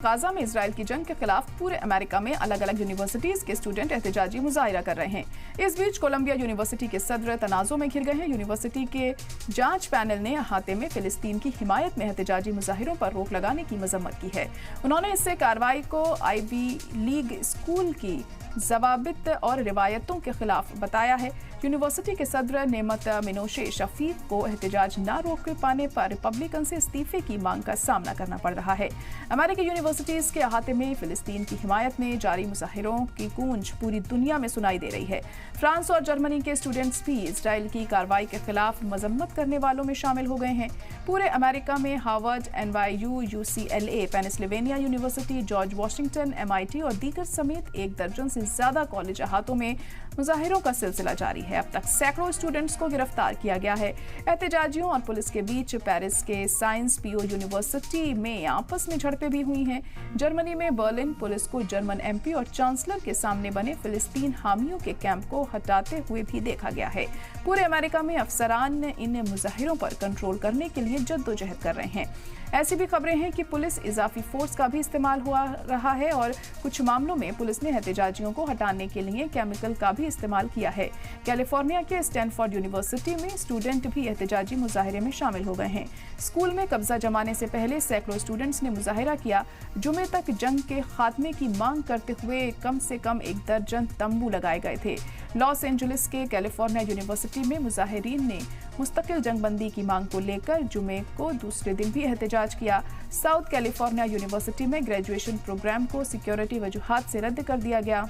Gaza में Israel की जंग के खिलाफ पूरे अमेरिका में अलग अलग यूनिवर्सिटीज के स्टूडेंट एहतजाजी मुजाहिरा कर रहे हैं। इस बीच कोलंबिया यूनिवर्सिटी के सदर तनाज़ो में घिर गए हैं। यूनिवर्सिटी के जांच पैनल ने अहाते में फिलिस्तीन की हिमायत में एहतजाजी मुजाहिरों पर रोक लगाने की मजम्मत की है। उन्होंने इससे कार्रवाई को आईवी लीग स्कूल की ज़वाबित और रिवायतों के खिलाफ बताया है। यूनिवर्सिटी के सदर नेमत मिनोशे शफीक को एहतजाज न रोक पाने पर रिपब्लिकन से इस्तीफे की मांग का सामना करना पड़ रहा है। अमेरिकी यूनिवर्सिटीज के अहाते में फिलिस्तीन की हिमायत में जारी मुजाहिरों की गूंज पूरी दुनिया में सुनाई दे रही है। फ्रांस और जर्मनी के स्टूडेंट्स भी इजराइल की कार्रवाई के खिलाफ मजम्मत करने वालों में शामिल हो गए हैं। पूरे अमेरिका में Harvard, NYU, UCLA, Pennsylvania university, George Washington, MIT और दीगर समेत एक दर्जन से ज्यादा कॉलेज अहातों में मुजाहिरों का सिलसिला जारी है। अब तक सैकड़ों स्टूडेंट्स को गिरफ्तार किया गया है। एहतजाजियों और पुलिस के बीच पेरिस के साइंस PO यूनिवर्सिटी में आपस में झड़पें भी हुई हैं। जर्मनी में बर्लिन पुलिस को जर्मन MP और चांसलर के सामने बने फिलिस्तीन हामियों के कैंप को हटाते हुए भी देखा गया है। पूरे अमेरिका में अफसरान इन मुजाहिरों पर कंट्रोल करने के लिए जद्दोजहद कर रहे हैं। ऐसी भी खबरें हैं कि पुलिस इजाफी फोर्स का भी इस्तेमाल हो रहा है और कुछ मामलों में पुलिस ने एहतजाजियों को हटाने के लिए केमिकल का भी इस्तेमाल किया है। कैलिफोर्निया के स्टैनफोर्ड यूनिवर्सिटी में स्टूडेंट भी एहतजाजी मुजाहिरे में शामिल हो गए हैं। स्कूल में कब्जा जमाने से पहले सैकड़ों स्टूडेंट्स ने मुजाहिरा किया। जुमे तक जंग के खात्मे की मांग करते हुए कम से कम एक दर्जन तंबू लगाए गए थे। लॉस एंजलिस के कैलिफोर्निया यूनिवर्सिटी में मुजाहिरीन ने मुस्तकिल जंगबंदी की मांग को लेकर जुमे को दूसरे दिन भी एहतजाज किया। साउथ कैलिफोर्निया यूनिवर्सिटी में ग्रेजुएशन प्रोग्राम को सिक्योरिटी वजूहात से रद्द कर दिया गया।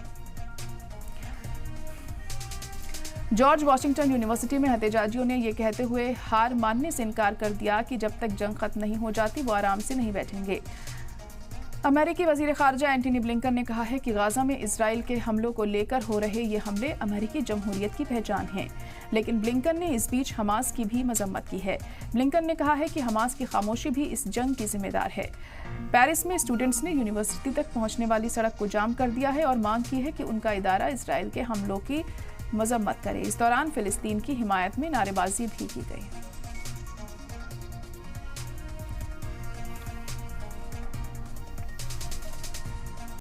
जॉर्ज वाशिंगटन यूनिवर्सिटी में एहतजाजियों ने यह कहते हुए हार मानने से इनकार कर दिया कि जब तक जंग खत्म नहीं हो जाती वो आराम से नहीं बैठेंगे। अमेरिकी वजीर खारजा एंटनी ब्लिंकन ने कहा है कि गाजा में इजराइल के हमलों को लेकर हो रहे ये हमले अमेरिकी जमहूरियत की पहचान हैं। लेकिन ब्लिंकन ने इस बीच हमास की भी मजम्मत की है। ब्लिंकन ने कहा है कि हमास की खामोशी भी इस जंग की जिम्मेदार है। पेरिस में स्टूडेंट्स ने यूनिवर्सिटी तक पहुंचने वाली सड़क को जाम कर दिया है और मांग की है कि उनका इदारा इजराइल के हमलों की मजम्मत करे। इस दौरान फिलिस्तीन की हिमायत में नारेबाजी भी की गई।